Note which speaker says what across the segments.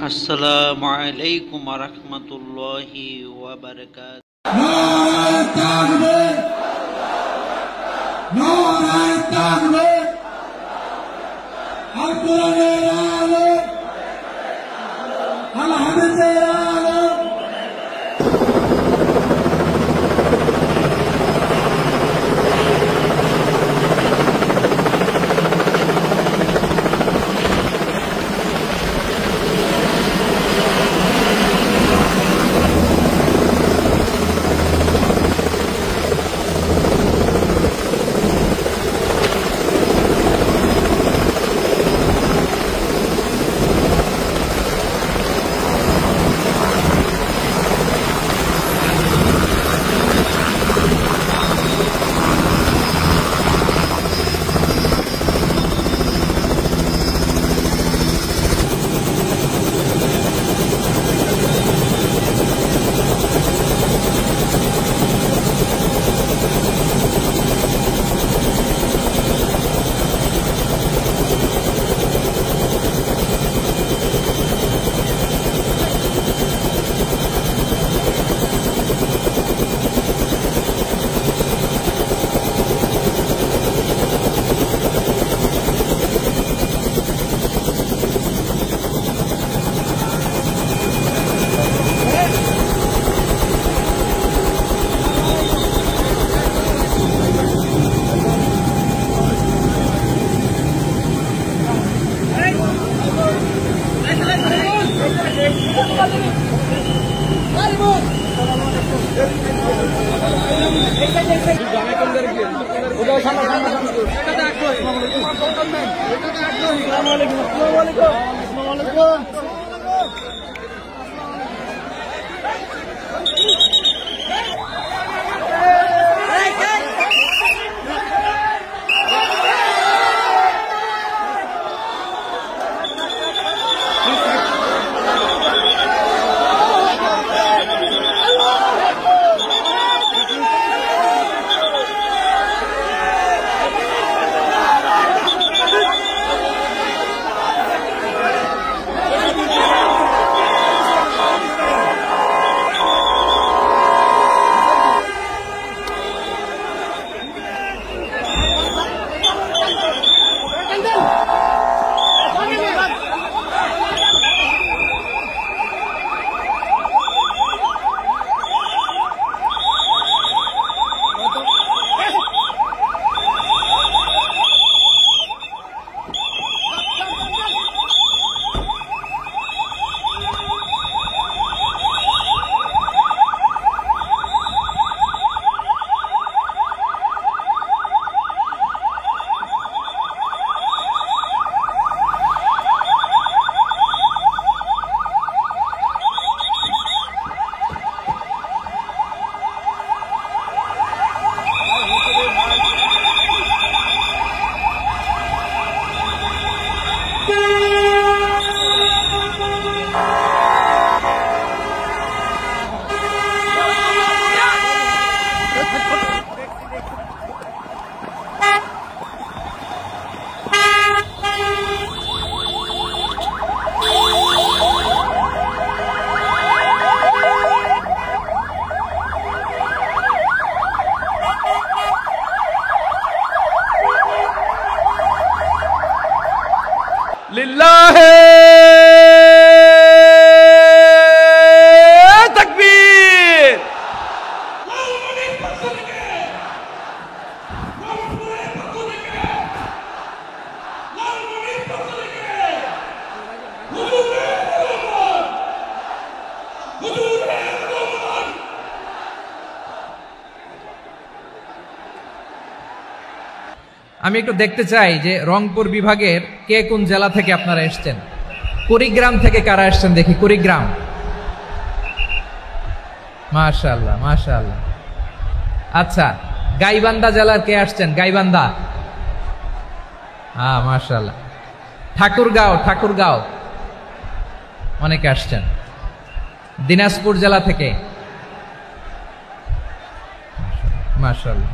Speaker 1: আসসালামু আলাইকুম ওয়া রাহমাতুল্লাহি ওয়া বারাকাতুহু।
Speaker 2: নারায়ে তাকবীর, নারায়ে তাকবীর, আল কোরআনের আলো, আল হাদিসের আলো।
Speaker 3: লিল্লাহে তাকবীর।
Speaker 4: আমি একটু দেখতে চাই যে রংপুর বিভাগের কে কোন জেলা থেকে আপনারা এসেছেন। কুড়িগ্রাম থেকে কারা এসেছেন দেখি। কুড়িগ্রাম, মাশাআল্লাহ মাশাআল্লাহ। আচ্ছা, গাইবান্ধা জেলার কে আসছেন? গাইবান্ধা, হ্যাঁ মাশাআল্লাহ। ঠাকুরগাঁও, ঠাকুরগাঁও অনেকে আসছেন। দিনাজপুর জেলা থেকে, মাশাআল্লাহ।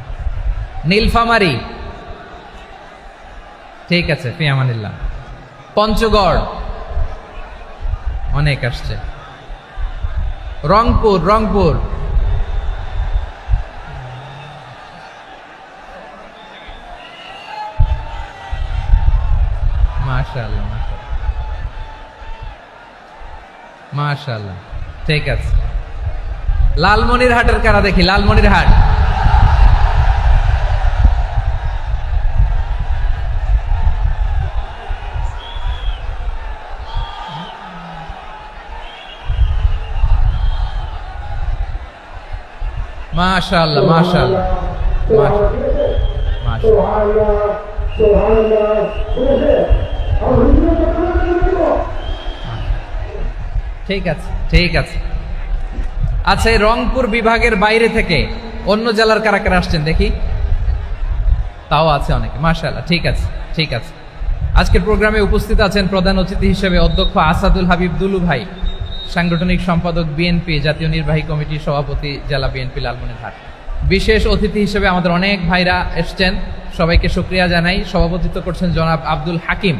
Speaker 4: নীলফামারী, ঠিক আছে, ফি আমানিল্লাহ। পঞ্চগড়, অনেক আসছে। রংপুর, রংপুর মাশাআল্লাহ, মাশাআল্লাহ, ঠিক আছে। লালমনিরহাটের কারা দেখি, লালমনিরহাট। মাশাআল্লাহ, মাশাআল্লাহ, ঠিক আছে, ঠিক আছে। আচ্ছা, এই রংপুর বিভাগের বাইরে থেকে অন্য জেলার কারা কারা আসছেন দেখি? তাও আছে অনেকে, মাশাআল্লাহ, ঠিক আছে, ঠিক আছে। আজকের প্রোগ্রামে উপস্থিত আছেন প্রধান অতিথি হিসেবে অধ্যক্ষ আসাদুল হাবিব দুলু ভাই, সাংগঠনিক সম্পাদক বিএনপি, জাতীয় নির্বাহী কমিটির সভাপতি, জেলা বিএনপি লালমনিরহাট। বিশেষ অতিথি হিসেবে আমাদের অনেক ভাইরা এসছেন, সবাইকে শুকরিয়া জানাই। সভাপতিত্ব করছেন জনাব আব্দুল হাকিম।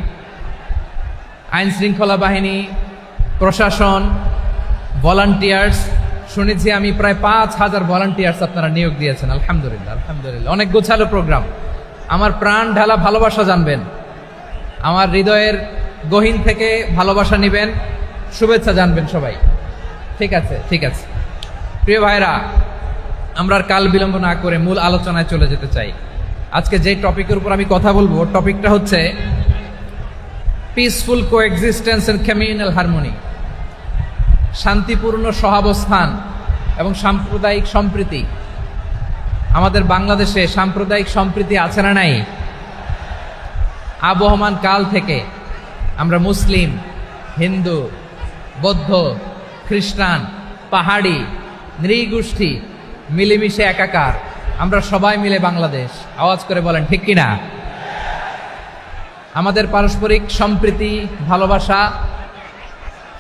Speaker 4: আইন শৃঙ্খলা বাহিনী, প্রশাসন, ভলান্টিয়ার্স, শুনেছি আমি প্রায় 5000 ভলান্টিয়ার্স আপনারা নিয়োগ দিয়েছেন। আলহামদুলিল্লাহ, আলহামদুলিল্লাহ, অনেক গোছালো প্রোগ্রাম। আমার প্রাণ ঢালা ভালোবাসা জানবেন, আমার হৃদয়ের গহীন থেকে ভালোবাসা নিবেন, শুভেচ্ছা জানবেন সবাই। ঠিক আছে, ঠিক আছে। প্রিয় ভাইরা, আমরা আর কাল বিলম্ব না করে মূল আলোচনায় চলে যেতে চাই। আজকে যে টপিকের উপর আমি কথা বলবো, টপিকটা হচ্ছে peaceful coexistence and communal harmony, শান্তিপূর্ণ সহাবস্থান এবং সাম্প্রদায়িক সম্প্রীতি। আমাদের বাংলাদেশে সাম্প্রদায়িক সম্প্রীতি আছে না নাই? আবহমান কাল থেকে আমরা মুসলিম, হিন্দু, বৌদ্ধ, খ্রিস্টান, পাহাড়ি, নৃগোষ্ঠী মিলেমিশে একাকার, আমরা সবাই মিলে বাংলাদেশ। আওয়াজ করে বলেন ঠিক কিনা? আমাদের পারস্পরিক সম্প্রীতি, ভালোবাসা,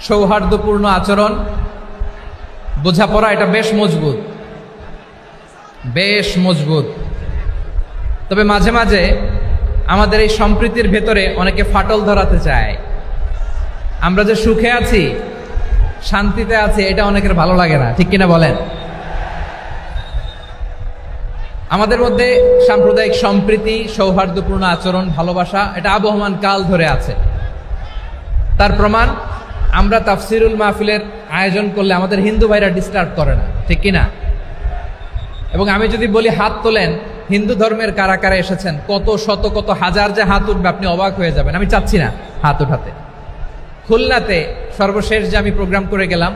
Speaker 4: সৌহার্দ্যপূর্ণ আচরণ, বোঝাপড়া, এটা বেশ মজবুত, বেশ মজবুত। তবে মাঝে মাঝে আমাদের এই সম্প্রীতির ভেতরে অনেকে ফাটল ধরাতে চায়। আমরা যে সুখে আছি, শান্তিতে আছি, এটা অনেকের ভালো লাগে না, ঠিক কিনা বলেন? আমাদের মধ্যে সাম্প্রদায়িক সম্প্রীতি, সৌহার্দ্যপূর্ণ আচরণ, ভালোবাসা, এটা আবহমান কাল ধরে আছে। তার প্রমাণ, আমরা তাফসিরুল মাহফিলের আয়োজন করলে আমাদের হিন্দু ভাইরা ডিস্টার্ব করে না, ঠিক কিনা? এবং আমি যদি বলি হাত তোলেন, হিন্দু ধর্মের কারা কারা এসেছেন, কত শত কত হাজার যে হাত উঠবে, আপনি অবাক হয়ে যাবেন। আমি চাচ্ছি না হাত উঠাতে। খুলনাতে সর্বশেষ যে আমি প্রোগ্রাম করে গেলাম,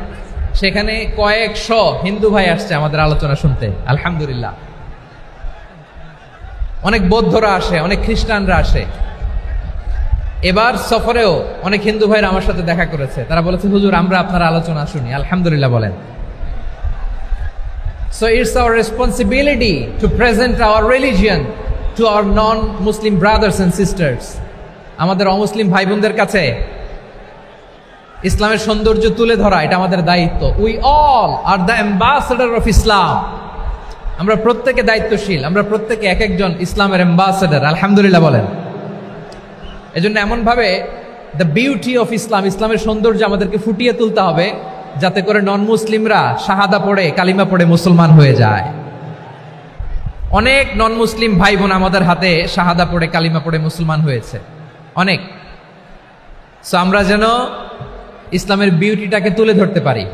Speaker 4: সেখানে কয়েকশো হিন্দু ভাই আসছে আমাদের আলোচনা শুনতে, আলহামদুলিল্লাহ। অনেক বৌদ্ধরা আসে, অনেক খ্রিস্টানরা আসে। এবার সফরেও অনেক হিন্দু ভাইরা আমার সাথে দেখা করেছে, তারা বলেছে হুজুর আমরা আপনার আলোচনা শুনি, আলহামদুলিল্লাহ বলেন। So it's our responsibility to present our religion to our non-Muslim brothers and sisters. আমাদের অমুসলিম ভাই বোনদের কাছে ইসলামের সৌন্দর্য তুলে ধরা, এটা আমাদের দায়িত্ব। We all are the ambassador of Islam. আমরা প্রত্যেকে দায়িত্বশীল, আমরা প্রত্যেকে এক একজন ইসলামের অ্যাম্বাসেডর, আলহামদুলিল্লাহ বলেন। এজন্য এমন ভাবে দ্য বিউটি অফ ইসলাম, ইসলামের সৌন্দর্য আমাদেরকে ফুটিয়ে তুলতে হবে, যাতে করে নন মুসলিমরা শাহাদা পড়ে, কালিমা পড়ে মুসলমান হয়ে যায়। অনেক নন মুসলিম ভাই বোন আমাদের হাতে শাহাদা পড়ে, কালিমা পড়ে মুসলমান হয়েছে, অনেক। সো আমরা যেন ইসলামের বিউটিটাকে তুলে ধরতে পারি,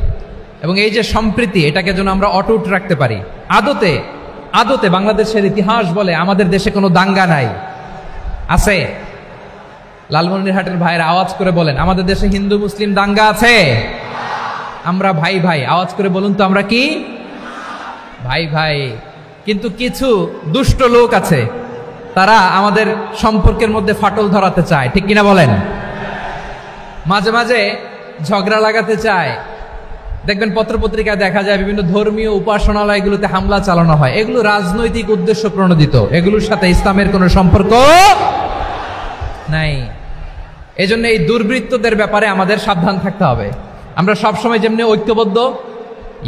Speaker 4: এবং এই যে সম্প্রীতি, এটাকে যেন আমরা অটুট রাখতে পারি। আদতে আদতে বাংলাদেশের ইতিহাস বলে আমাদের দেশে কোনো দাঙ্গা নাই, আছে? লালমনিরহাটের ভাইয়েরা আওয়াজ করে বলেন, আমাদের দেশে হিন্দু মুসলিম দাঙ্গা আছে? আমরা ভাই ভাই, আওয়াজ করে বলুন তো, আমরা কি ভাই ভাই? কিন্তু কিছু দুষ্ট লোক আছে, তারা আমাদের সম্পর্কের মধ্যে ফাটল ধরাতে চায়, ঠিক কিনা বলেন? মাঝে মাঝে ঝগড়া লাগাতে চায়। দেখবেন পত্রপত্রিকায় দেখা যায় বিভিন্ন ধর্মীয় উপাসনালয়গুলোতে হামলা চালানো হয়, এগুলো রাজনৈতিক উদ্দেশ্য প্রণোদিত, এগুলোর সাথে ইসলামের কোনো সম্পর্ক নাই। এজন্য এই দুর্বৃত্তদের ব্যাপারে আমাদের সাবধান থাকতে হবে। আমরা সবসময় যেমনি ঐক্যবদ্ধ,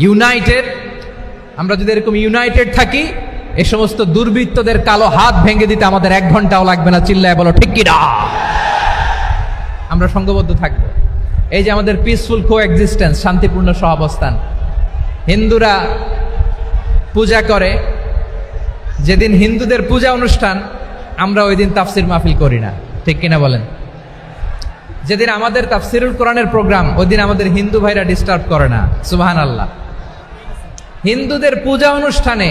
Speaker 4: ইউনাইটেড, আমরা যদি এরকম ইউনাইটেড থাকি, এই সমস্ত দুর্বৃত্তদের কালো হাত ভেঙে দিতে আমাদের 1 ঘন্টাও লাগবে না। চিল্লায় বলো ঠিক কিনা? আমরা সংঘবদ্ধ থাকবো। এই যে আমাদের পিসফুল কো এক্সিস্টেন্স, শান্তিপূর্ণ সহাবস্থান। হিন্দুরা পূজা করে, যেদিন হিন্দুদের পূজা অনুষ্ঠান আমরা ওই দিন তাফসির মাহফিল করি না, ঠিক কিনা বলেন? যেদিন আমাদের তাফসিরুল কোরআনের প্রোগ্রাম ওই দিন আমাদের হিন্দু ভাইরা ডিস্টার্ব করে না, সুবহানাল্লাহ। হিন্দুদের পূজা অনুষ্ঠানে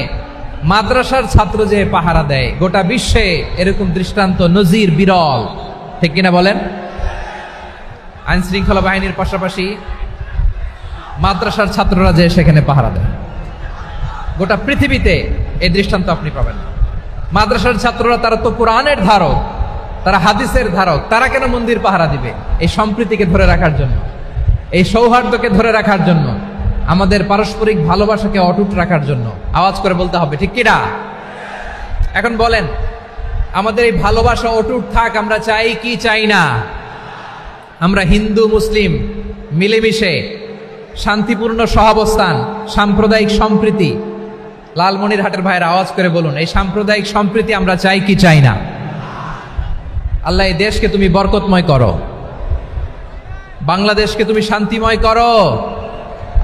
Speaker 4: মাদ্রাসার ছাত্র যে পাহারা দেয়, গোটা বিশ্বে এরকম দৃষ্টান্ত নজির বিরল, ঠিক কিনা বলেন? আইন শৃঙ্খলা বাহিনীর পাশাপাশি মাদ্রাসার ছাত্ররা যে সেখানে পাহারা দেয়, গোটা পৃথিবীতে এই দৃষ্টান্ত আপনি পাবেন। মাদ্রাসার ছাত্ররা তারা তো কোরআনের ধারক, তারা হাদিসের ধারক, তারা কেন মন্দির পাহারা দিবে? এই সম্প্রীতিকে ধরে রাখার জন্য, এই সৌহার্দ্যকে ধরে রাখার জন্য, আমাদের পারস্পরিক ভালোবাসাকে অটুট রাখার জন্য। আওয়াজ করে বলতে হবে, ঠিক কিনা? এখন বলেন, আমাদের এই ভালোবাসা অটুট থাক আমরা চাই কি চাই না? আমরা হিন্দু মুসলিম মিলেমিশে শান্তিপূর্ণ সহাবস্থান, সাম্প্রদায়িক সম্প্রীতি, লালমনিরহাটের ভাইয়ের আওয়াজ করে বলুন, এই সাম্প্রদায়িক সম্প্রীতি আমরা চাই কি চাই না? আল্লাহ এই দেশকে তুমি বরকতময় করো, বাংলাদেশকে তুমি শান্তিময় করো।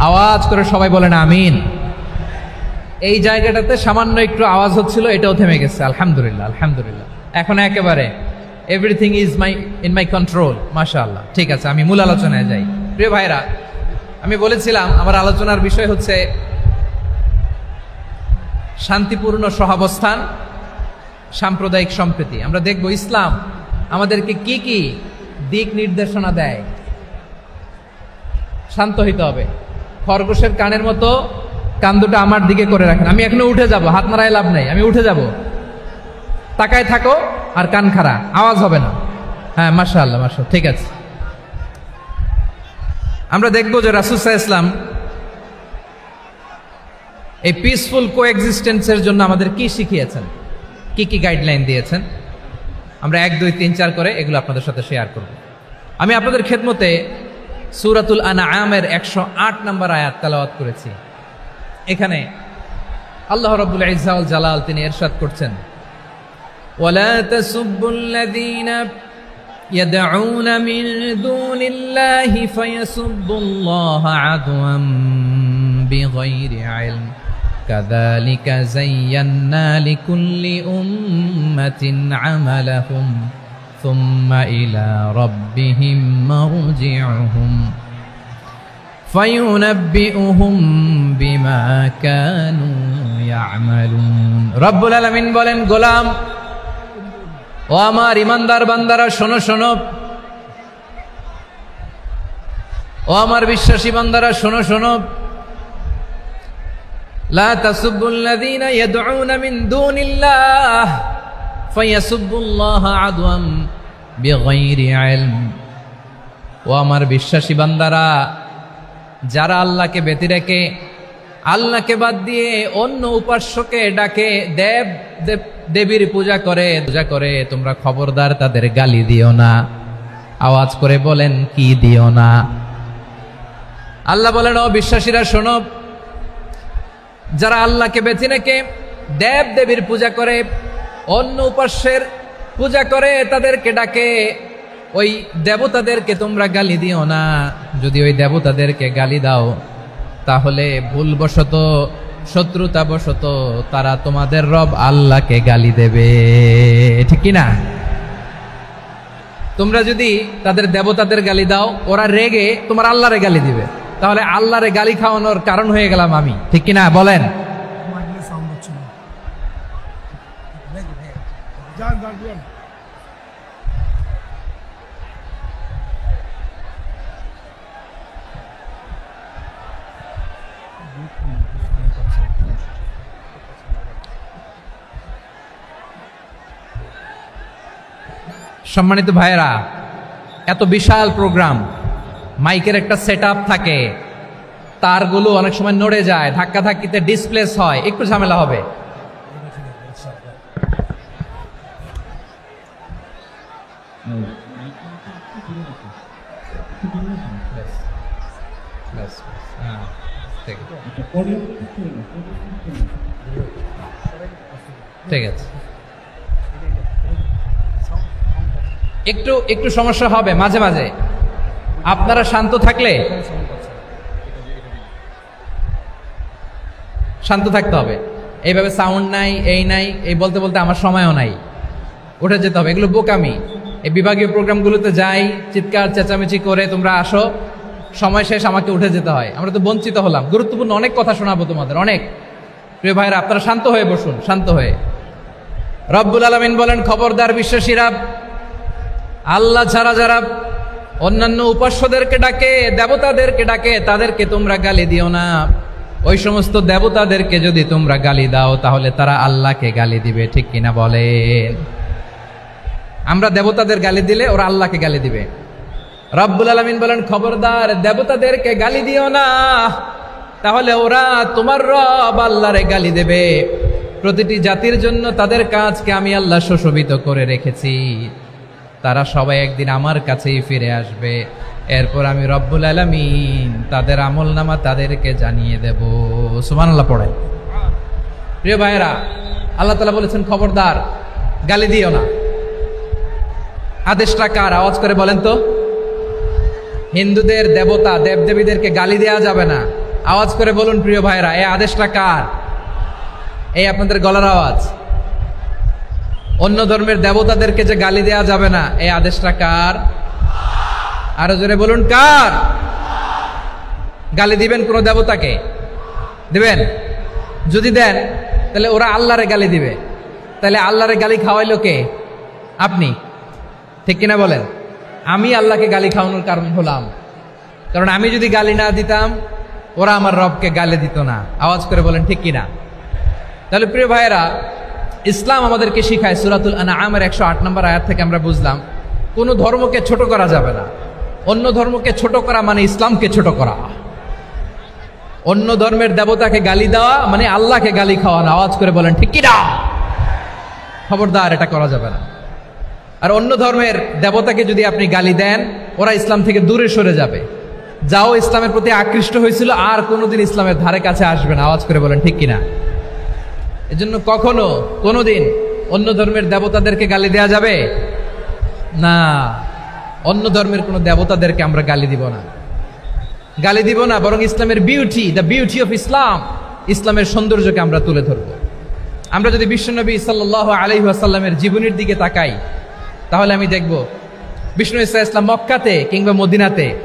Speaker 4: আওয়াজ করে সবাই বলেন আমিন। এই জায়গাটাতে সামান্য একটু আওয়াজ হচ্ছিল, এটাও থেমে গেছে, আলহামদুলিল্লাহ আলহামদুলিল্লাহ। এখন একেবারে everything is in my control, মাশাআল্লাহ। ঠিক আছে, আমি মূল আলোচনায় যাই। প্রিয় ভাইরা, আমি বলেছিলাম আমার আলোচনার বিষয় হচ্ছে শান্তিপূর্ণ সহাবস্থান, সাম্প্রদায়িক সম্প্রীতি। আমরা দেখব ইসলাম আমাদেরকে কি কি দিক নির্দেশনা দেয়। শান্ত হইতে হবে, খরগোশের কানের মতো কান দুটো আমার দিকে করে রাখেন। আমি এখনো উঠে যাব, হাত নাড়ায় লাভ নাই, আমি উঠে যাব। তাকায় থাকো আর কান খাড়া, আওয়াজ হবে না। হ্যাঁ, মাশাআল্লাহ মাশাআল্লাহ, ঠিক আছে। আমরা দেখব যে রাসূল সাল্লাল্লাহু আলাইহি ওয়াসাল্লাম এই পিসফুল কোএক্সিস্টেন্সের জন্য আমাদের কি শিখিয়েছেন, কি কি গাইডলাইন দিয়েছেন। আমরা 1, 2, 3, 4 করে এগুলো আপনাদের সাথে শেয়ার করব। আমি আপনাদের খেদমতে সূরাতুল আনআমের 108 নম্বর আয়াত তেলাওয়াত করেছি। এখানে আল্লাহ রাব্বুল ইজ্জা ওয়াল জালাল তিনি ইরশাদ করছেন, ওয়ালা তাসুব্বুল্লাযীনা ইয়াদউনা মিন দুনিল্লাহি ফায়াসুব্বুল্লাহা আদওয়াম বিগাইরি ইলম কাযালিকা যায়্যান্না লিকুল্লি উম্মাতিন আমালাহুম সুম্মা ইলা রাব্বিহিম মারজিউহুম ফায়ুনাব্বিউহুম বিমা কানু ইয়ামালুন। রব্বুল আলামিন বলেন, গোলাম ও আমার ইমানদার বান্দারা শোনো শোনো, ও আমার বিশ্বাসী বান্দারা শোনো শোনো, লা তাসুব্বুল্লাযীনা ইয়াদউনা মিন দুনিল্লাহ ফায়াসুব্বুল্লাহা আদওয়াম বিগাইরি ইলম। ও আমার বিশ্বাসী বান্দারা, যারা আল্লাহকে ব্যতি রেখে, আল্লাহকে বাদ দিয়ে অন্য উপাস্যকে ডাকে, দেবীর পূজা করে, তোমরা খবরদার তাদের গালি দিও না। আওয়াজ করে বলেন, কি দিও না? আল্লাহ বলেন, ও বিশ্বাসীরা শোনো, যারা আল্লাহকে বেছে রেখে দেবীর পূজা করে, অন্য উপাস্যের পূজা করে, তাদেরকে ডাকে, ওই দেবতাদেরকে তোমরা গালি দিও না। যদি ওই দেবতাদেরকে গালি দাও তাহলে ভুলবশত, শত্রুতাবশত তারা তোমাদের রব আল্লাহকে গালি দেবে, ঠিক কি না? তোমরা যদি তাদের দেবতাদের গালি দাও, ওরা রেগে তোমার আল্লাহরে গালি দিবে, তাহলে আল্লাহরে গালি খাওয়ানোর কারণ হয়ে গেলাম আমি, ঠিক কি না বলেন? সম্মানিত ভাইয়েরা, এত বিশাল প্রোগ্রাম, মাইকের একটা সেটআপ থাকে, তারগুলো অনেক সময় নড়ে যায়, ধাক্কা ধাক্কিতে ডিসপ্লেস হয়, একটু ঝামেলা হবে। ঠিক আছে, একটু সমস্যা হবে মাঝে মাঝে, আপনারা শান্ত থাকলে শান্ত থাকতে হবে। এইভাবে সাউন্ড নাই, এই নাই, এই বলতে বলতে আমার সময়ও নাই, উঠে যেতে হবে, এগুলো বোকামি। এই বিভাগীয় প্রোগ্রামগুলোতে যাই, চিৎকার চেঁচামেচি করে তোমরা আসো, সময় শেষ, আমাকে উঠে যেতে হয়। আমরা তো বঞ্চিত হলাম। গুরুত্বপূর্ণ অনেক কথা শোনাবো তোমাদের, অনেক। প্রিয় ভাইরা, আপনারা শান্ত হয়ে বসুন, শান্ত হয়ে। রব্বুল আলামিন বলেন, খবরদার বিশ্বাসীরা, আল্লাহ ছাড়া যারা অন্যান্য উপাস্যদেরকে ডাকে, দেবতাদেরকে ডাকে, তাদেরকে তোমরা গালি দিও না। ওই সমস্ত দেবতাদেরকে যদি তোমরা গালি দাও তাহলে তারা আল্লাহকে গালি দিবে, ঠিক কিনা বলেন? আমরা দেবতাদের গালি দিলে ওরা আল্লাহকে গালি দিবে। রব্বুল আলামিন বলেন, খবরদার দেবতাদেরকে গালি দিও না, তাহলে ওরা তোমার রব আল্লাহরে গালি দেবে। প্রতিটি জাতির জন্য তাদের কাজকে আমি আল্লাহ সুশোভিত করে রেখেছি, তারা সবাই একদিন আমার কাছেই ফিরে আসবে। এরপর আমি রব্বুল আলামিন তাদের আমলনামা তাদেরকে জানিয়ে দেব। সুবহানাল্লাহ পড়ে। প্রিয় ভাইয়েরা, আল্লাহ তাআলা বলেছেন খবরদার গালি দিও না। আদেশটা কার? আওয়াজ করে বলেন তো। হিন্দুদের দেবতা দেবদেবীদেরকে গালি দেওয়া যাবে না। আওয়াজ করে বলুন প্রিয় ভাইয়েরা, এই আদেশটা কার? এই আপনাদের গলার আওয়াজ। অন্য ধর্মের দেবতাদেরকে যে গালি দেওয়া যাবে না, এই আদেশটা কার? আরো জোরে বলুন, কার? গালি দিবেন কোন দেবতাকে? দিবেন? যদি দেন তাহলে ওরা আল্লাহরে গালি দিবে। তাহলে আল্লাহরে গালি খাওয়াইলো কে? আপনি, ঠিক কিনা বলেন? আমি আল্লাহকে গালি খাওয়ানোর কারণ হলাম, কারণ আমি যদি গালি না দিতাম ওরা আমার রবকে গালি দিত না। আওয়াজ করে বলেন ঠিক কিনা? তাহলে প্রিয় ভাইয়েরা, ইসলাম আমাদেরকে শিখায়, সূরাতুল আনআমের 108 নম্বর আয়াত থেকে আমরা বুঝলাম কোন ধর্মকে ছোট করা যাবে না। অন্য ধর্মকে ছোট করা মানে ইসলামকে ছোট করা। অন্য ধর্মের দেবতাকে গালি দেওয়া মানে আল্লাহকে গালি খাওয়ানো। আওয়াজ করে বলেন ঠিক কিনা? খবরদার, এটা করা যাবে না। আর অন্য ধর্মের দেবতাকে যদি আপনি গালি দেন, ওরা ইসলাম থেকে দূরে সরে যাবে। যাও ইসলামের প্রতি আকৃষ্ট হয়েছিল আর কোনোদিন ইসলামের ধারে কাছে আসবে না। আওয়াজ করে বলেন ঠিক কিনা? এজন্য কখনো কোনোদিন অন্য ধর্মের দেবতাদেরকে গালি দেয়া যাবে না। অন্য ধর্মের কোনো দেবতাদেরকে আমরা গালি দিব না, গালি দিব না, বরং ইসলামের beauty, the beauty of Islam, ইসলামের সৌন্দর্যকে আমরা তুলে ধরব। আমরা যদি বিশ্বনবী সাল্লাল্লাহু আলাইহি ওয়াসাল্লামের জীবনের দিকে তাকাই, তাহলে আমি দেখব বিষ্ণু ইসা ইসলাম মক্কাতে কিংবা মদিনাতে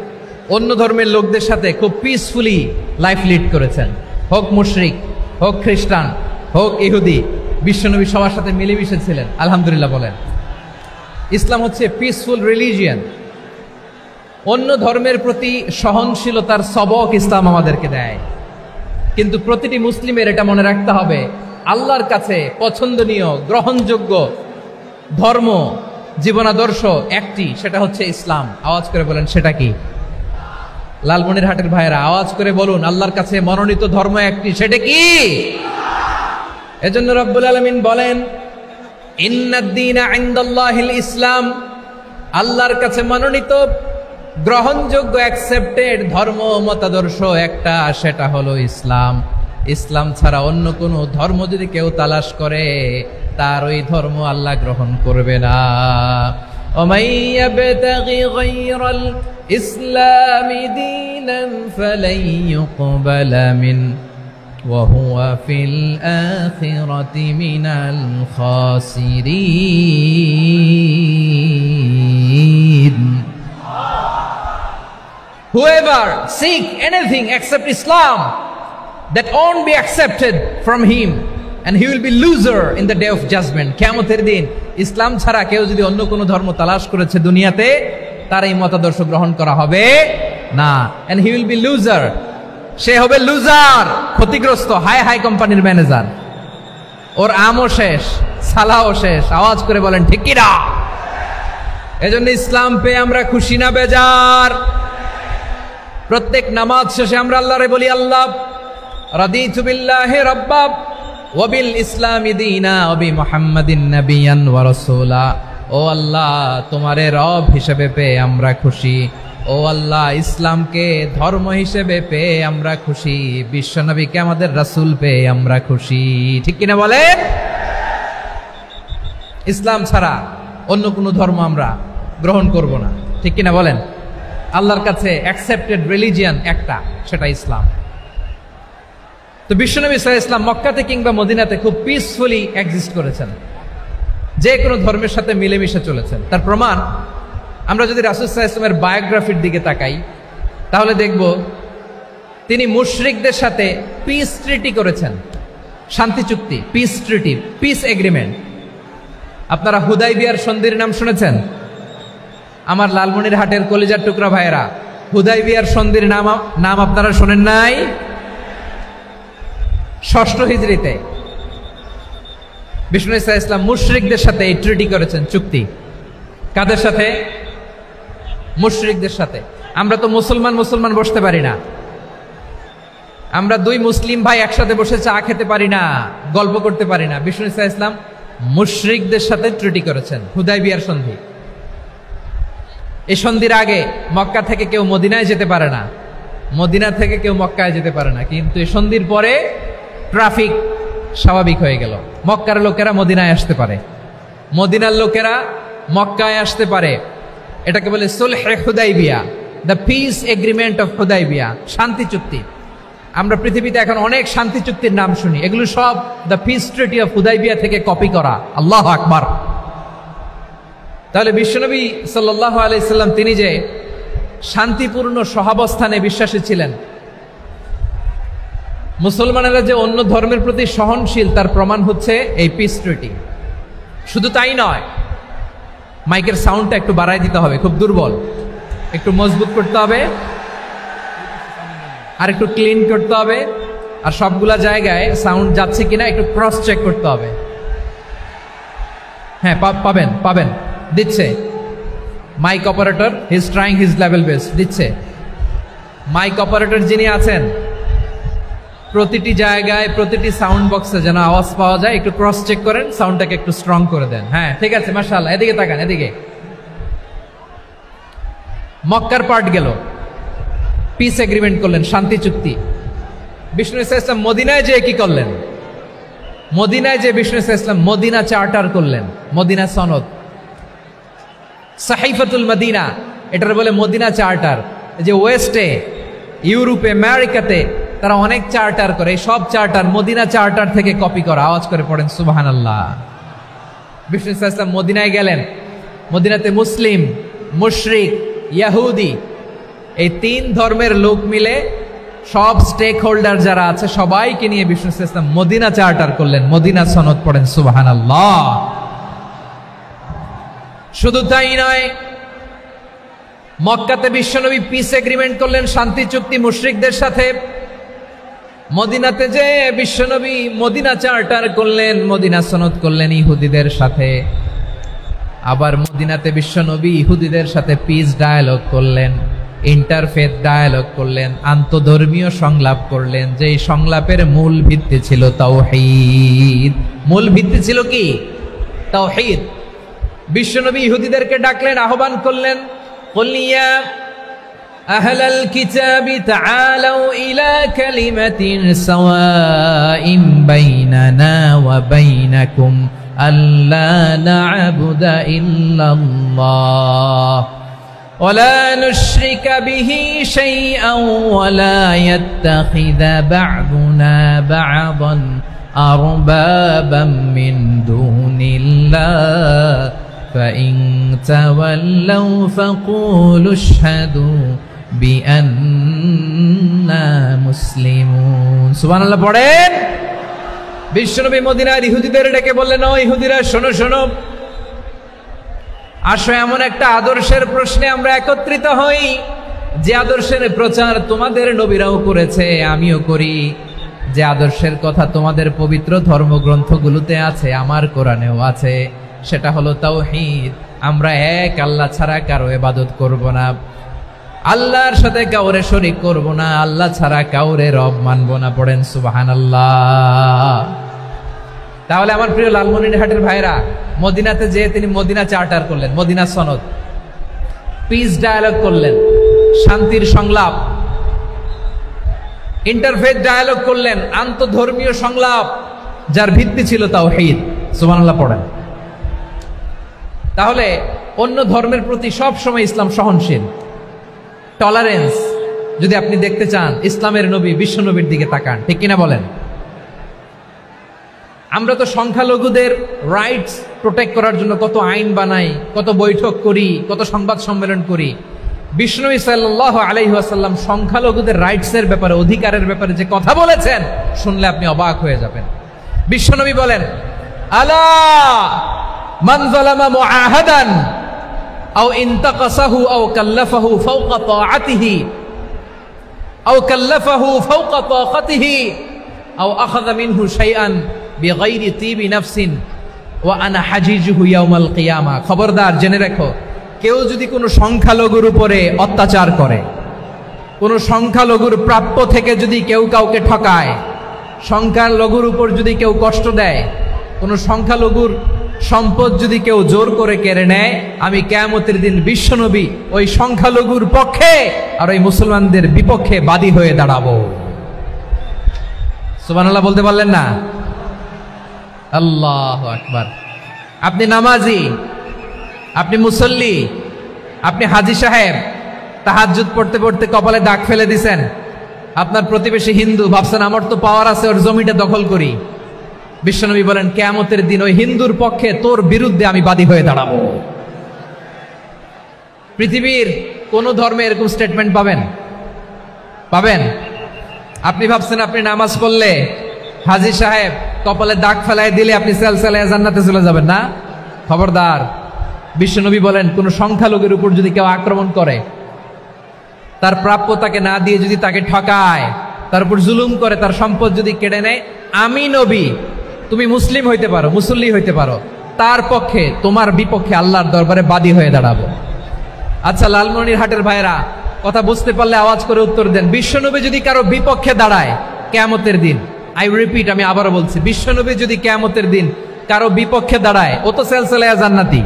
Speaker 4: অন্য ধর্মের লোকদের সাথে খুব পিসফুলি লাইফ লিড করেছেন। হোক মুশরিক, হোক খ্রিস্টান, হোক ইহুদি, বিশ্বনবী সবার সাথে মিলেমিশে ছিলেন। আলহামদুলিল্লাহ বলেন। ইসলাম হচ্ছে পিসফুল রিলিজিয়ান। অন্য ধর্মের প্রতি সহনশীলতার সবক ইসলাম আমাদেরকে দেয়। কিন্তু প্রতিটি মুসলিমের এটা মনে রাখতে হবে, আল্লাহর কাছে পছন্দনীয় গ্রহণযোগ্য ধর্ম, জীবনাদর্শ একটি, সেটা হচ্ছে ইসলাম। আওয়াজ করে বলেন সেটা কি? লালমনিরহাটের ভাইয়েরা আওয়াজ করে বলুন, আল্লাহর কাছে মনোনীত ধর্ম একটি, সেটা কি? এজন্য রব্বুল আলামিন বলেন, ইন্নাদ-দীনা ইনদাল্লাহিল ইসলাম, আল্লাহর কাছে মনোনীত গ্রহণযোগ্য অ্যাকসেপ্টেড ধর্ম মতাদর্শ একটা, সেটা হলো ইসলাম। ইসলাম ছাড়া অন্য কোনো ধর্ম যদি কেউ তালাশ করে, তার ওই ধর্ম আল্লাহ গ্রহণ করবে না। ওমাই ইয়াবতাগি গায়রাল ইসলামি দীনান ফালাই ইউকবালা মিন ওয়া হুয়া ফিল আখিরাতি মিনাল খাসিরিন। Whoever seek anything except Islam, that won't be accepted from him, and he will be loser in the day of judgment. কিয়ামতের দিন ইসলাম ছাড়া কেউ যদি অন্য কোনো ধর্ম তালাশ করেছে দুনিয়াতে, তার এই মতাদর্শ গ্রহণ করা হবে না। and he will be loser, সে হবে লুজার, ক্ষতিগ্রস্ত, হাই হাই কোম্পানির ম্যানেজার। ওর আমও শেষ, সালাও শেষ। আওয়াজ করে বলেন ঠিক কি না? এজন্য ইসলাম পেয়ে আমরা খুশি না বেজার? প্রত্যেক নামাজ শেষে আমরা আল্লাহরে বলি, আল্লাহ রাদিতু বিল্লাহি রাব্বা ওয়া বিল ইসলামি দীনা ওয়া বি মুহাম্মাদিন নাবিয়ান ওয়া রাসূলা। ও আল্লাহ, তোমারে রব হিসেবে পেয়ে আমরা খুশি। ও আল্লাহ, ইসলামকে ধর্ম হিসেবে পেয়ে আমরা খুশি। বিশ্বনবীকে আমাদের রাসূল পেয়ে আমরা খুশি। ঠিক কিনা বলে? ইসলাম ছাড়া অন্য কোনো ধর্ম আমরা গ্রহণ করব না। ঠিক কিনা বলেন? আল্লাহর কাছে অ্যাকসেপ্টেড রিলিজিয়ান একটা, সেটা ইসলাম। তো বিশ্বনবী সাল্লাল্লাহু আলাইহি ওয়াসাল্লাম মক্কাতে কিংবা মদিনাতে খুব পিসফুলি এক্সিস্ট করেছেন, যে কোনো ধর্মের সাথে মিলেমিশে চলেছেন। তার প্রমাণ আমরা যদি রাসূল সাল্লাল্লাহু আলাইহি ওয়াসাল্লামের বায়োগ্রাফির দিকে তাকাই, তাহলে দেখব তিনি মুশরিকদের সাথে পিস ট্রিটি করেছেন, শান্তি চুক্তি, পিস ট্রিটি, পিস এগ্রিমেন্ট। আপনারা হুদাইবিয়ার সন্ধির নাম শুনেছেন? আমার লালমনিরহাটের কলিজার টুকরা ভাইয়েরা, হুদাইবিয়ার সন্ধির নাম আপনারা শোনেন নাই? 6ষ্ঠ হিজরিতে বিষ্ণু ঈসা ইসলাম মুশরিকদের সাথে এই ট্রিটি করেছেন, চুক্তি। কাদের সাথে? মুশরিকদের সাথে। আমরা তো মুসলমান বসতে পারি না, আমরা দুই মুসলিম ভাই একসাথে বসে চা খেতে পারি না, গল্প করতে পারি না। বিষ্ণু ঈসা ইসলাম মুশরিকদের সাথে ট্রিটি করেছেন, হুদাইবিয়ার সন্ধি। এই সন্ধির আগে মক্কা থেকে কেউ মদিনায় যেতে পারে না, মদিনা থেকে কেউ মক্কায় যেতে পারে না। কিন্তু এই সন্ধির পরে ট্রাফিক স্বাভাবিক হয়ে গেল, মক্কার লোকেরা মদিনায় আসতে পারে, মদিনার লোকেরা মক্কায় আসতে পারে। এটাকে বলে সুলহে Hudaibiya, the peace agreement of Hudaibiya, শান্তি চুক্তি। আমরা পৃথিবীতে এখন অনেক শান্তি চুক্তির নাম শুনি, এগুলো সব the piece treaty of Hudaibiya থেকে কপি করা। আল্লাহু আকবার। তাহলে বিশ্বনবী সাল্লাল্লাহু আলাইহি সাল্লাম তিনি যে শান্তিপূর্ণ সহাবস্থানে বিশ্বাসী ছিলেন, মুসলমানেরা যে অন্য ধর্মের প্রতি সহনশীল, তার প্রমাণ হচ্ছে এই পিস ট্রিটি। শুধু তাই নয়, মাইকের সাউন্ডটা একটু বাড়াই দিতে হবে, খুব দুর্বল, একটু মজবুত করতে হবে, আর একটু ক্লিন করতে হবে, আর সবগুলা জায়গায় সাউন্ড যাচ্ছে কিনা একটু ক্রস চেক করতে হবে। হ্যাঁ, পাবেন দিচ্ছে mike operator, he is trying his level best, দিচ্ছে। মাইক অপারেটর যিনি আছেন, প্রতিটি জায়গায় প্রতিটি সাউন্ড বক্সে যেন আওয়াজ পাওয়া যায়, একটু ক্রস চেক করেন, সাউন্ডটাকে একটু স্ট্রং করে দেন। হ্যাঁ, ঠিক আছে, মাশাআল্লাহ। এদিকে তাকান, এদিকে। মক্কার পার্ট গেল, পিস এগ্রিমেন্ট করলেন, শান্তি চুক্তি। বিষ্ণু ঈসা ইসলাম মদিনায় যে কি করলেন? মদিনায় যে বিষ্ণু ঈসা ইসলাম মদিনা চার্টার করলেন, মদিনা সনদ, সাহিফাতুল মদিনা, এটার বলে মদিনা চার্টার। যে ওয়েস্টে, ইউরোপে, আমেরিকাতে তারা অনেক চার্টার করে, এই সব চার্টার মদিনা চার্টার থেকে কপি করা। আওয়াজ করে পড়েন সুবহানাল্লাহ। বিষ্ণু ঈসা ইসলাম মদিনায় গেলেন, মদিনাতে মুসলিম, মুশরিক, ইহুদি, এই 3 ধর্মের লোক মিলে সব স্টেক হোল্ডার যারা আছে সবাইকে নিয়ে বিষ্ণু ঈসা ইসলাম মদিনা চার্টার করলেন, মদিনা সনদ। পড়েন সুবহানাল্লাহ। শুধু তাই নয়, মক্কাতে বিশ্বনবী পিস এগ্রিমেন্ট করলেন, শান্তি চুক্তি মুশরিকদের সাথে। মদিনাতে যে বিশ্বনবী মদিনা চার্টার করলেন, মদিনা সনদ করলেন ইহুদিদের সাথে। আবার মদিনাতে বিশ্বনবী ইহুদিদের সাথে পিস ডায়ালগ করলেন, ইন্টারফেথ ডায়ালগ করলেন, আন্তধর্মীয় সংলাপ করলেন। যেই সংলাপের মূল ভিত্তি ছিল তাওহীদ। মূল ভিত্তি ছিল কি? তাওহীদ। বিশ্বনবী ইহুদিদেরকে ডাকলেন, আহ্বান করলেন, কুল ইয়া আহলাল কিতাবি তাআলাউ ইলা কালিমাতিন সাওয়াইন বাইনানা ওয়া বাইনাকুম আল্লা না'বুদা ইল্লাল্লাহ ওয়া লা নুশরিকা বিহি শাইআন ওয়া লা ইয়াত্তাখিযা বা'দুনা বা'দান আরবাবাম মিন দুনিল্লাহ فإن تولوا فقولوا اشهدوا بأننا مسلمون। সুবহানাল্লাহ পড়েন। বিশ্বনবী মদিনার ইহুদিদের ডেকে বললেন, ও ইহুদিরা, শোনো শোনো, আসো এমন একটা আদর্শের প্রশ্নে আমরা একত্রিত হই, যে আদর্শের প্রচার তোমাদের নবীরাও করেছে, আমিও করি, যে আদর্শের কথা তোমাদের পবিত্র ধর্মগ্রন্থগুলোতে আছে, আমার কোরআনেও আছে। সেটা হলো তাওহীদ। আমরা এক আল্লাহ ছাড়া কারো ইবাদত করব না, আল্লাহর সাথে কাউরে শরীক করব না, আল্লাহ ছাড়া কাউরে রব মানব না। পড়েন সুবহানাল্লাহ। তাহলে আমার প্রিয় লালমনিরহাটের ভাইরা, মদিনাতে যে তিনি মদিনা চার্টার করলেন, মদিনা সনদ, পিস ডায়ালগ করলেন, শান্তির সংলাপ, ইন্টারফেথ ডায়ালগ করলেন, আন্তধর্মীয় সংলাপ, যার ভিত্তি ছিল তাওহীদ। সুবহানাল্লাহ পড়েন। তাহলে অন্য ধর্মের প্রতি সব সময় ইসলাম সহনশীল। টলারেন্স যদি আপনি দেখতে চান, ইসলামের নবী বিশ্ব নবীর দিকে তাকান, ঠিক কিনা বলেন? আমরা তো সংখ্যালঘুদের রাইটস প্রোটেক্ট করার জন্য কত আইন বানাই, কত বৈঠক করি, কত সংবাদ সম্মেলন করি। বিষ্ণু সাল্লাল্লাহু আলাইহি ওয়াসাল্লাম সংখ্যালঘুদের রাইটসের ব্যাপারে, অধিকারের ব্যাপারে যে কথা বলেছেন, শুনলে আপনি অবাক হয়ে যাবেন। বিশ্বনবী বলেন, আলা মান যালামা মুআহাদান আও ইনতাকাসাহু আও কাল্লাফাহু ফাওকা তাআতিহি আও কাল্লাফাহু ফাওকা তাকাতিহি আও আখাযা মিনহু শাইআন বিগাইরি তিবি নাফসিন ওয়া আনা হাজিজুহু ইয়াউমাল কিয়ামা। খবরদার, জেনে রাখো, কেউ যদি কোনো সংখ্যালঘুর উপরে অত্যাচার করে, কোনো সংখ্যালঘুর প্রাপ্য থেকে যদি কেউ কাউকে ঠকায়, সংখ্যালঘুর উপর যদি কেউ কষ্ট দেয়, কোনো সংখ্যালঘুর সম্পদ যদি কেউ জোর করে কেড়ে নেয়, আমি কিয়ামতের দিন বিশ্বনবী ওই সংখ্যালঘুর পক্ষে আর ওই মুসলমানদের বিপক্ষে বাদী হয়ে দাঁড়াবো। সুবহানাল্লাহ বলতে পারলেন না? আল্লাহু আকবার। আপনি নামাজি, আপনি মুসল্লি, আপনি হাজী সাহেব, তাহাজ্জুদ পড়তে পড়তে কপালে দাগ ফেলে দিছেন, আপনার প্রতিবেশী হিন্দু, ভাবছেন আমার তো পাওয়ার আছে, ওর জমিটা দখল করি। বিশ্বনবী বলেন, কিয়ামতের দিন ওই হিন্দুর পক্ষে তোর বিরুদ্ধে আমি বাদী হয়ে দাঁড়াবো। পৃথিবীর কোন ধর্মে এরকম স্টেটমেন্ট পাবেন? পাবেন? আপনি ভাবছেন আপনি নামাজ পড়লে হাজী সাহেব কপালে দাগ ফেলায় দিলে আপনি সেলসেলায় জান্নাতে চলে যাবেন না? খবরদার। বিশ্বনবী বলেন, কোন সংখ্যালঘুর উপর যদি কেউ আক্রমণ করে, তার প্রাপ্য তাকে না দিয়ে যদি তাকে ঠকায়, তার উপর জুলুম করে, তার সম্পদ যদি কেড়ে নেয়, আমি নবী, তুমি মুসলিম হইতে পারো, মুসল্লি হইতে পারো, তার পক্ষে তোমার বিপক্ষে আল্লাহর দরবারে বাদী হয়ে দাঁড়াবো। আচ্ছা লালমনিরহাটের ভাইরা, কথা বুঝতে পারলে আওয়াজ করে উত্তর দেন। বিশ্বনবী যদি কারো বিপক্ষে দাঁড়ায় কিয়ামতের দিন, আই রিপিট, আমি আবারও বলছি, বিশ্বনবী যদি কিয়ামতের দিন কারো বিপক্ষে দাঁড়ায়, ও তো সেলসেলায়া জান্নাতি,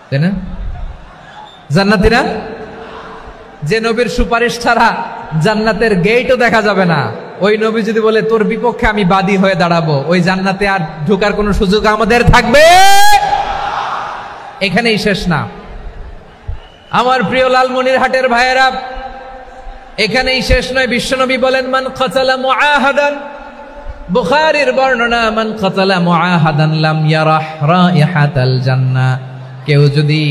Speaker 4: তাই না? জান্নাতি না? যে নবীর সুপারিশ ছাড়া জান্নাতের গেটও দেখা যাবে না, ওই নবী যদি বলে তোর বিপক্ষে আমি বাদী হয়ে দাঁড়াবো, ওই জান্নাতে আর ঢোকার কোনো সুযোগ আমাদের থাকবে? এখানেই শেষ না আমার প্রিয় লালমনিরহাটের ভাইয়েরা, এখানেই শেষ নয়। বিশ্বনবী বলেন, মান কাতালা মুআহাদান, বুখারীর বর্ণনা, মান কাতালা মুআহাদান লাম ইয়ারাহ রাইহাতাল জান্নাহ। কেউ যদি,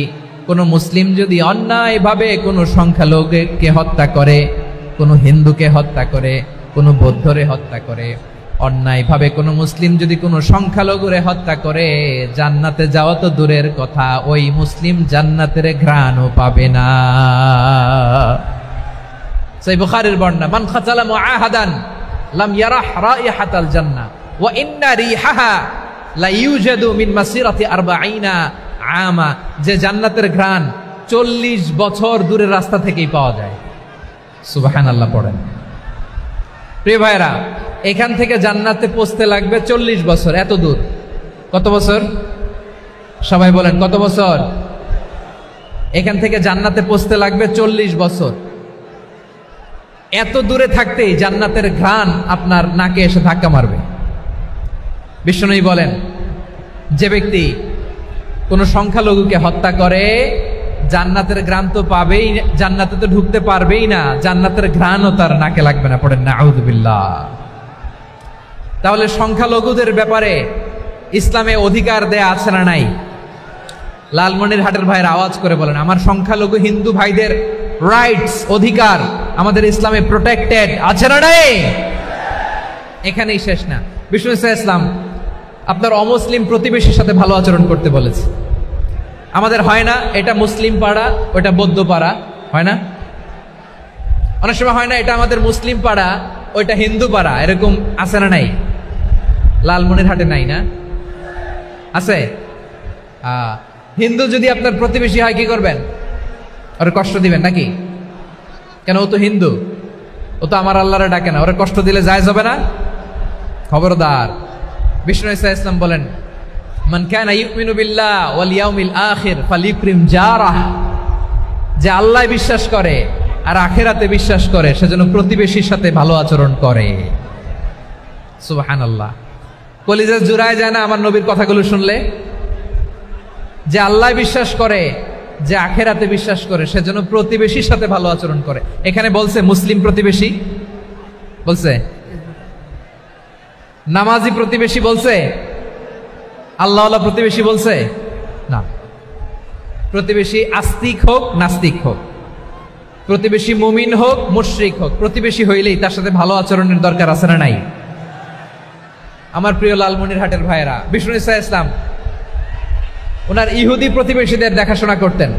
Speaker 4: কোন মুসলিম যদি অন্যায়ভাবে কোনো সংখ্যালঘুকে হত্যা করে, কোনো হিন্দুকে হত্যা করে, কোনো বৌদ্ধরে হত্যা করে, অন্যায়ভাবে কোনো মুসলিম যদি কোনো সংখ্যালঘুরে হত্যা করে, জান্নাতে যাওয়া তো দূরের কথা, ওই মুসলিম জান্নাতের ঘ্রাণও পাবে না। সেই বুখারীর বর্ণনা, মান কাতালা মুআহাদান লাম ইয়ারাহ রাইহাতাল জান্নাহ ওয়া ইন্না রিহাহা লা ইউজাদু মিন মাসিরাতি 40 আমা। যে জান্নাতের ঘ্রাণ 40 বছর দূরের রাস্তা থেকেই পাওয়া যায়। সুবহানাল্লাহ পড়েন। প্রিয় ভাইরা, এখান থেকে জান্নাতে পৌঁছতে লাগবে 40 বছর। এত দূর, কত বছর? সবাই বলেন কত বছর? এখান থেকে জান্নাতে পৌঁছতে লাগবে 40 বছর। এত দূরে থাকতেই জান্নাতের ঘ্রাণ আপনার নাকে এসে ধাক্কা মারবে। বিষ্ণুই বলেন, যে ব্যক্তি কোন সংখ্যালঘুকে হত্যা করে, জান্নাতের ঘ্রাণ তো পাবেই, জান্নাতে তো ঢুকতে পারবেই না, জান্নাতের ঘ্রাণও তার নাকে লাগবে না। পড়েন না আউযুবিল্লাহ। তাহলে সংখ্যালঘুদের ব্যাপারে ইসলামে অধিকার দেয়া আছে না নাই? লালমনিরহাটের ভাইয়ের আওয়াজ করে বলেন, আমার সংখ্যালঘু হিন্দু ভাইদের রাইটস, অধিকার আমাদের ইসলামে প্রোটেক্টেড আছে না নাই? এখানেই শেষ না। বিষ্ণু ইসলাম আপনার অমুসলিম প্রতিবেশীর সাথে ভালো আচরণ করতে বলেছে। আমাদের হয় না এটা মুসলিম পাড়া, ওটা বৌদ্ধ পাড়া, হয় না? অনেক সময় হয় না এটা আমাদের মুসলিম পাড়া, ওইটা হিন্দু পাড়া, এরকম আছে না নাই? লালমনিরহাটে নাই না? আছে? হিন্দু যদি আপনার প্রতিবেশী হয় কি করবেন? ওরে কষ্ট দিবেন নাকি? কেন? ও তো হিন্দু, ও তো আমার আল্লাহরে ডাকে না, ওরে কষ্ট দিলে জায়েজ হবে না? খবরদার। বিষ্ণু ইসলাম বলেন, মান কানা ইউমিনু বিল্লাহ ওয়াল ইয়াউমিল আখির ফালিউকরিম জারাহ। যে আল্লাহ বিশ্বাস করে আর আখিরাতে বিশ্বাস করে, সেজন্য প্রতিবেশীর সাথে ভালো আচরণ করে। সুবহানাল্লাহ। কলিজা জুড়ায় যায় না আমার নবীর কথাগুলো শুনলে? যে আল্লাহ বিশ্বাস করে যে আখেরাতে বিশ্বাস করে সে যেন প্রতিবেশীর সাথে ভালো আচরণ করে। এখানে বলছে মুসলিম প্রতিবেশী, বলছে নামাজি প্রতিবেশী, বলছে আল্লাহওয়ালা প্রতিবেশী, বলছে না। প্রতিবেশী আস্তিক হোক নাস্তিক হোক, প্রতিবেশী মুমিন হোক মুশরিক হোক, প্রতিবেশী হইলেই তার সাথে ভালো আচরণের দরকার আছে না নাই? আমার প্রিয় লালমনিরহাটের ভাইয়েরা, বিষ্ণু ইসা ইসলাম ওনার ইহুদি প্রতিবেশীদের দেখাশোনা করতেন।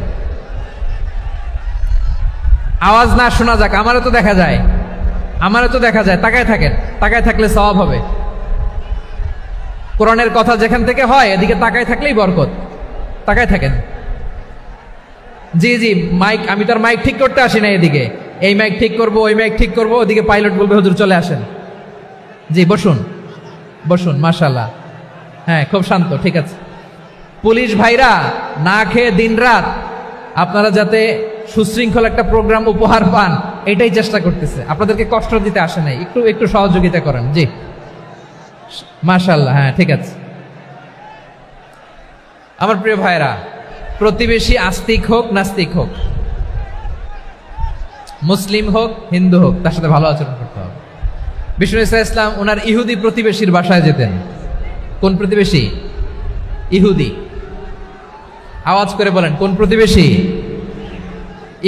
Speaker 4: আওয়াজ না শোনা যাক, আমারও তো দেখা যায়, আমারও তো দেখা যায়। তাকায় থাকেন, তাকায় থাকলে সওয়াব হবে। কোরআনের কথা যেখান থেকে হয় এদিকে তাকায় থাকলেই বরকত। তাকায় থাকেন। জি জি, মাইক, আমি তো আর মাইক ঠিক করতে আসি না এদিকে, এই মাইক ঠিক করব ওই মাইক ঠিক করব, ওদিকে পাইলট বলবে হুজুর চলে আসেন। জি বসুন বসুন, মাশাআল্লাহ, হ্যাঁ খুব শান্ত, ঠিক আছে। পুলিশ ভাইরা না খেয়ে দিনরাত আপনারা যাতে সুশৃঙ্খল একটা প্রোগ্রাম উপহার পান এটাই চেষ্টা করতেছে, আপনাদেরকে কষ্ট দিতে আসে নাই, একটু একটু সহযোগিতা করেন। জি মাশাআল্লাহ, হ্যাঁ ঠিক আছে। আমার প্রিয় ভাইরা, প্রতিবেশী আস্তিক হোক নাস্তিক হোক, মুসলিম হোক হিন্দু হোক, তার সাথে ভালো আচরণ করতে হবে। বিষ্ণু ইসা ইসলাম ওনার ইহুদি প্রতিবেশীর বাসায় যেতেন। কোন প্রতিবেশী? ইহুদি। আওয়াজ করে বলেন, কোন প্রতিবেশী?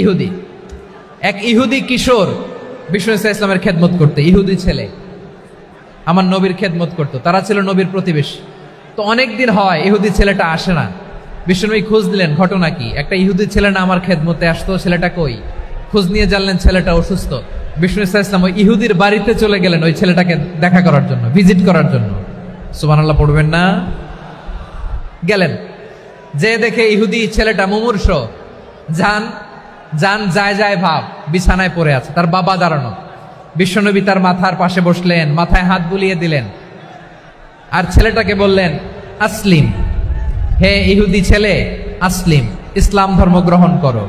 Speaker 4: ইহুদি। এক ইহুদি কিশোর বিষ্ণু ইসা ইসলামের খেদমত করতে, ইহুদি ছেলে আমার নবীর খেদমত করতো, তারা ছিল নবীর প্রতিবেশী। তো অনেক দিন হয় ইহুদি ছেলেটা আসে না। বিষ্ণুনবী খোঁজ দিলেন, ঘটনা কি? একটা ইহুদি ছেলে না আমার খেদমতে আসতো, ছেলেটা কই? খোঁজ নিয়ে জানলেন ছেলেটা অসুস্থ। বিষ্ণু ইসা ইসলাম ওই ইহুদির বাড়িতে চলে গেলেন ওই ছেলেটাকে দেখা করার জন্য, ভিজিট করার জন্য। সুবহানাল্লাহ পড়বেন না? গেলেন, যে দেখে ইহুদি ছেলেটা মুমূর্ষ, জান জান যায় যায় ভাব, বিছানায় পড়ে আছে, তার বাবা দাঁড়ানো। বিশ্বনবী তার মাথার পাশে বসলেন, মাথায় হাত বুলিয়ে দিলেন, আর ছেলেটাকে বললেন আসলিম, হে ইহুদি ছেলে আসলিম, ইসলাম ধর্ম গ্রহণ করো।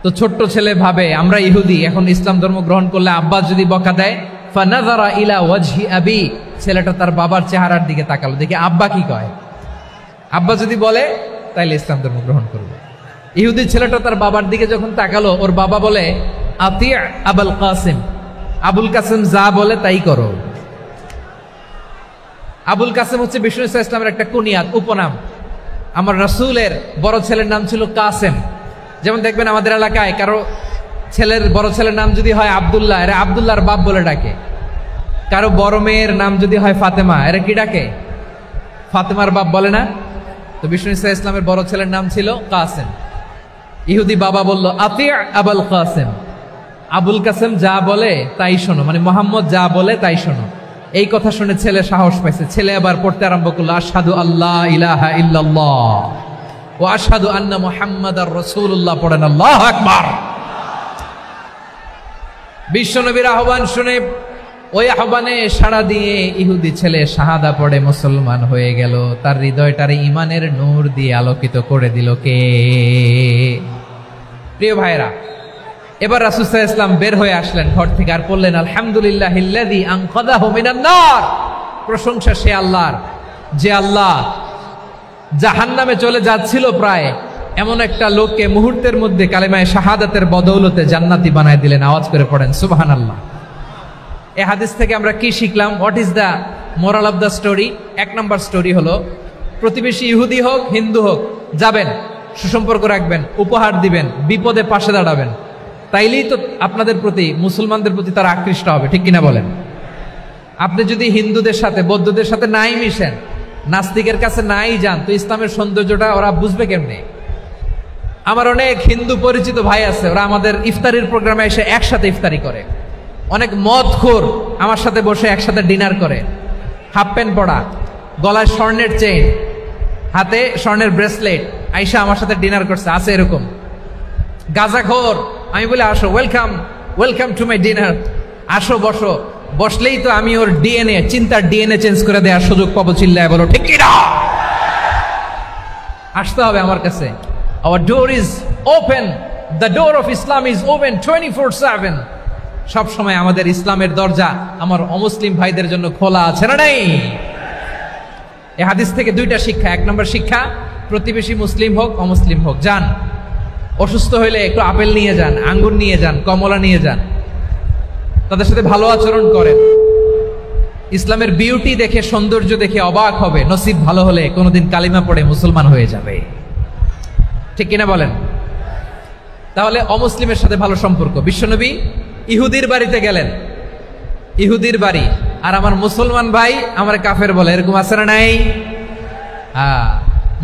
Speaker 4: তো ছোট্ট ছেলে ভাবে আমরা ইহুদি, এখন ইসলাম ধর্ম গ্রহণ করলে আব্বা যদি বকা দেয়, ফানাযারা ইলা ওয়াজহি আবি, ছেলেটা তার বাবার চেহারার দিকে তাকালো, দেখি আব্বা কি কয়। আব্বা যদি বলে তাইলে ইসলাম ধর্ম গ্রহণ করবে। ইহুদি ছেলেটা তার বাবার দিকে যখন তাকালো, ওর বাবা বলে আতি আবুল কাসিম, আবুল কাসিম যা বলে তাই করো। আবুল কাসিম হচ্ছে বিষ্ণু ইসা ইসলামের একটা কুনিয়াত, উপনাম। আমার রাসূলের বড় ছেলের নাম ছিল কাসেম। যেমন দেখবেন আমাদের এলাকায় কারো ছেলের বড় ছেলের নাম যদি হয় আব্দুল্লাহ, এরা আব্দুল্লাহর বাপ বলে ডাকে। কারো বড় মেয়ের নাম যদি হয় ফাতেমা, এরা কি ডাকে? ফাতেমার বাপ বলে না? তো বিষ্ণু ইসা ইসলামের বড় ছেলের নাম ছিল কাসেম। ইহুদি বাবা বলল আতি আবুল কাসেম, আবুল কাসেম যা বলে তাই শোনো, মানে মোহাম্মদ যা বলে তাই শোনো। এই কথা শুনে ছেলে সাহস পাইছে, ছেলে আবার পড়তে আরম্ভ করলো আশহাদু আল্লাহ ইলাহা ইল্লাল্লাহ ওয়া আশহাদু আন্না মুহাম্মাদার রাসূলুল্লাহ, পড়েন আল্লাহু আকবার। বিশ্বনবীর আহ্বান শুনে ওই আহ্বানে সাড়া দিয়ে ইহুদি ছেলে শাহাদা পড়ে মুসলমান হয়ে গেল। তার হৃদয়টারে ঈমানের নূর দিয়ে আলোকিত করে দিল কে? প্রিয় ভাইরা, এবার রাসূল সাল্লাল্লাহু আলাইহি ওয়াসাল্লাম বের হয়ে আসলেন ঘর থেকে, আর বললেন আলহামদুলিল্লাহিল্লাযী আনকাযাহু মিনান নার, প্রশংসা সে আল্লাহর যে আল্লাহ জাহান্নামে চলে যাচ্ছিল প্রায় এমন একটা লোককে মুহূর্তের মধ্যে কালেমায়ে শাহাদাতের বদৌলতে জান্নাতি বানায় দিলেন। আওয়াজ করে পড়েন সুবহানাল্লাহ। এই হাদিস থেকে আমরা কি শিখলাম? What is the moral of the story? এক নম্বর স্টোরি হলো, প্রতিবেশী ইহুদি হোক হিন্দু হোক, যাবেন, সুসম্পর্ক রাখবেন, উপহার দিবেন, বিপদে পাশে দাঁড়াবেন, তাইলেই তো আপনাদের প্রতি, মুসলমানদের প্রতি তারা আকৃষ্ট হবে, ঠিক কিনা বলেন? আপনি যদি হিন্দুদের সাথে বৌদ্ধদের সাথে নাই মিশেন, নাস্তিকের কাছে নাই যান, তো ইসলামের সৌন্দর্যটা ওরা বুঝবে কেমনে? আমার অনেক হিন্দু পরিচিত ভাই আছে, ওরা আমাদের ইফতারির প্রোগ্রামে এসে একসাথে ইফতারি করে। অনেক মদখোর আমার সাথে বসে একসাথে ডিনার করে, হাফ প্যান্ট পরা, গলায় স্বর্ণের চেইন, হাতে স্বর্ণের ব্রেসলেট, আইসা আমার সাথে ডিনার করছে, আছে এরকম। গাঁজাখোর, আমি বলি আসো, welcome welcome to my dinner, আসো বসো। বসলেই তো আমি ওর ডিএনএ, চিন্তার ডিএনএ চেঞ্জ করে দেওয়ার সুযোগ পাবো, চিল্লায় বলো ঠিক কিনা? আসতে হবে আমার কাছে। Hour door is open, the door of Islam is open 24/7। সব সময় আমাদের ইসলামের দরজা আমার অমুসলিম ভাইদের জন্য খোলা আছে না নাই? এই হাদিস থেকে দুইটা শিক্ষা। এক নম্বর শিক্ষা, প্রতিবেশী মুসলিম হোক অমুসলিম হোক, যান, অসুস্থ হইলে একটু আপেল নিয়ে যান, আঙ্গুর নিয়ে যান, কমলা নিয়ে যান, তাদের সাথে ভালো আচরণ করেন। ইসলামের বিউটি দেখে, সৌন্দর্য দেখে অবাক হবে, নসিব ভালো হলে কোনোদিন কালিমা পড়ে মুসলমান হয়ে যাবে। ঠিক কিনা বলেন? তাহলে অমুসলিমের সাথে ভালো সম্পর্ক। বিশ্বনবী ইহুদির বাড়িতে গেলেন, ইহুদির বাড়ি, আর আমার মুসলমান ভাই আমার কাফের বলে, এরকম আছে না নাই?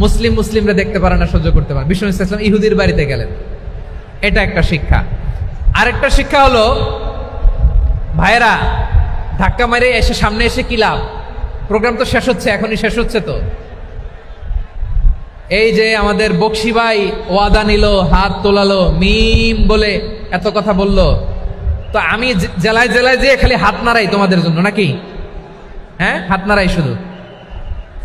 Speaker 4: মুসলিম মুসলিমরা দেখতে পারে না, সহ্য করতে পারে। বিশ্বনবী সাল্লাল্লাহু আলাইহি ওয়াসাল্লাম ইহুদির বাড়িতে গেলেন, এটা একটা শিক্ষা। আরেকটা শিক্ষা হলো, ভাইরা ধাক্কা মারে এসে সামনে এসে কি লাভ? প্রোগ্রাম তো শেষ হচ্ছে, এখনই শেষ হচ্ছে। তো এই যে আমাদের বকশি ভাই ওয়াদা নিল, হাত তোলালো, মিম বলে এত কথা বলল, তো আমি জেলায় জেলায় যে খালি হাত নাড়াই তোমাদের জন্য নাকি? হ্যাঁ, হাত নাড়াই শুধু।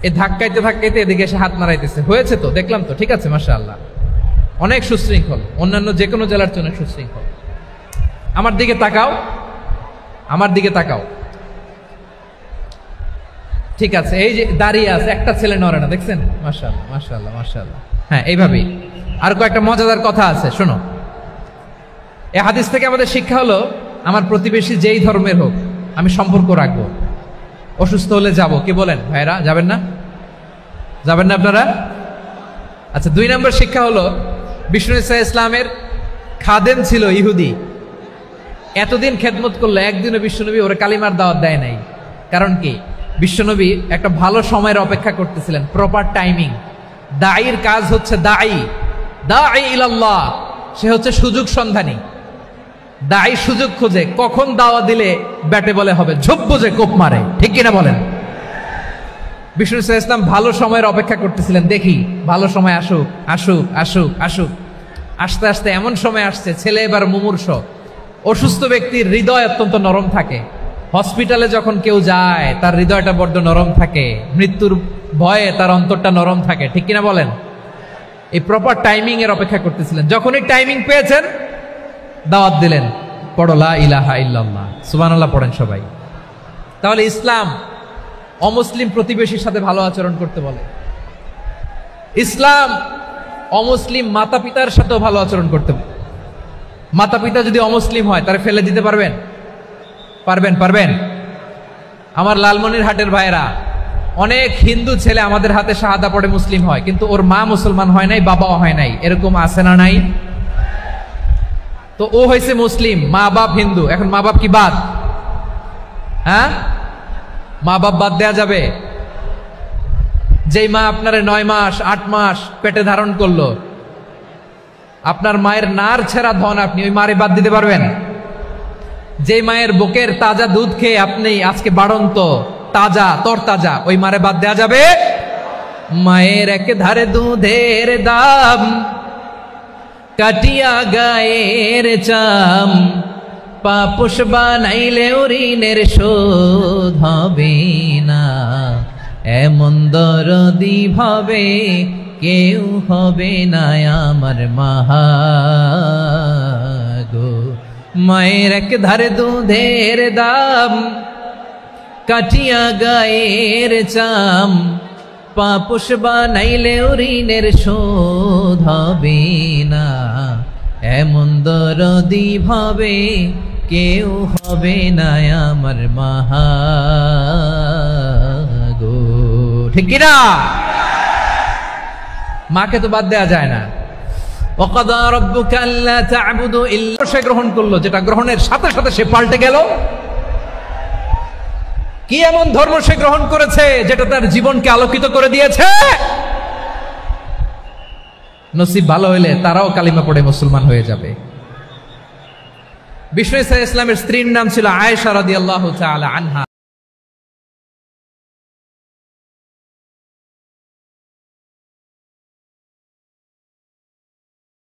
Speaker 4: এই ধাক্কাইতে ধাক্কাইতে এদিকে এসে হাত নাড়াইতেছে, হয়েছে তো, দেখলাম তো, ঠিক আছে, মাশাআল্লাহ, অনেক সুশৃঙ্খল, অন্যান্য যে কোনো জেলার জন্য সুশৃঙ্খল। আমার দিকে তাকাও, আমার দিকে তাকাও, ঠিক আছে। এই যে দাঁড়িয়ে আছে, একটা ছেলে নড়ে না, দেখছেন? মাশাআল্লাহ মাশাআল্লাহ মাশাআল্লাহ। হ্যাঁ, এইভাবেই। আর কয়েকটা মজাদার কথা আছে, শোনো। এই হাদিস থেকে আমাদের শিক্ষা হলো, আমার প্রতিবেশী যেই ধর্মের হোক আমি সম্পর্ক রাখবো। অসুস্থ হলে যাব, কি বলেন ভাইরা? যাবেন না? যাবেন না আপনারা? আচ্ছা, 2 নম্বর শিক্ষা হলো, বিষ্ণু ঈসা ইসলামের খাদেম ছিল ইহুদি, এতদিন খেদমত করলো, একদিনও বিশ্বনবী ওরা কালিমার দাওয়াত দেয় নাই। কারণ কি? বিশ্বনবী একটা ভালো সময়ের অপেক্ষা করতেছিলেন, প্রপার টাইমিং। দাঈর কাজ হচ্ছে দাঈ ইলাল্লাহ, সে হচ্ছে সুযোগ সন্ধানী। দাঈ সুযোগ খোঁজে, কখন দাওয়া দিলে ব্যাটে বলে হবে, ঝোপ বুঝে কোপ মারে, ঠিক কিনা বলেন? বিষ্ণু ঈসা ইসলাম ভালো সময়ের অপেক্ষা করতেছিলেন, দেখি ভালো সময় আসুক আসুক আসুক আসুক। আস্তে আস্তে এমন সময় আসছে, ছেলে এবার মুমূর্ষ। অসুস্থ ব্যক্তির হৃদয় অত্যন্ত নরম থাকে, হসপিটালে যখন কেউ যায় তার হৃদয়টা বড্ড নরম থাকে, মৃত্যুর ভয়ে তার অন্তরটা নরম থাকে, ঠিক কিনা বলেন? এই প্রপার টাইমিং এর অপেক্ষা করতেছিলেন। যখনই টাইমিং পেয়েছেন, দাওয়াত দিলেন, পড়ো লা ইলাহা ইল্লাল্লাহ, সুবহানাল্লাহ পড়েন সবাই। তাহলে ইসলাম অমুসলিম প্রতিবেশীর সাথে ভালো আচরণ করতে বলে। ইসলাম অমুসলিম মাতা পিতার সাথেও ভালো আচরণ করতে বলে। মাতা পিতা যদি অমুসলিম হয়, তারা ফেলে দিতে পারবেন? পারবেন? পারবেন? আমার লালমনিরহাটের ভাইরা, অনেক হিন্দু ছেলে আমাদের হাতে শাহাদা পড়ে মুসলিম হয়, কিন্তু ওর মা মুসলমান হয় নাই, বাবাও হয় নাই, এরকম আছে না নাই? তো ও হয়েছে মুসলিম, মা বাপ হিন্দু, এখন মা বাপ কি বাদ? হ্যাঁ, মা বাপ বাদ দেয়া যাবে? যেই মা আপনার 9 মাস 8 মাস পেটে ধারণ করলো, আপনার মায়ের নার ছেঁড়া ধন, আপনি ওই মারে বাদ দিতে পারবেন? যে মায়ের বুকের তাজা দুধ খেয়ে আপনি আজকে বাড়ন্ত তাজা তরতাজা, ওই মারে বাদ দেয়া যাবে? মায়ের এক ধারে দুধের দাম, কাটিয়া গায়ের চাম, পাপোশ বানাইলে ঋণের শোধ হবে না, এমন দরদি ভাবে কেউ হবে না আমার মাহাগো। মায়ের এক ধারে দুধের দাম, কাটিয়া গায়ের চাম, পাপোশ বানাইলে ঋণের শোধ হবে না, এমন দরদি ভাবে কেউ হবে না আমার মাহাগো, ঠিক কিনা? মাকে তো বাদ দেয়া যায় না। ওয়াকাদা রাব্বুকা আল্লা তা'বুদু ইল্লা, সে গ্রহণ করলো, যেটা গ্রহণের সাথে সাথে সে পাল্টে গেল। কি এমন ধর্ম সে গ্রহণ করেছে যেটা তার জীবনকে আলোকিত করে দিয়েছে? নসিব ভালো হইলে তারাও কালিমা পড়ে মুসলমান হয়ে যাবে। বিষ্ণু ঈসা ইসলামের স্ত্রীর নাম ছিল আয়েশা রাদিয়াল্লাহু তাআলা আনহা।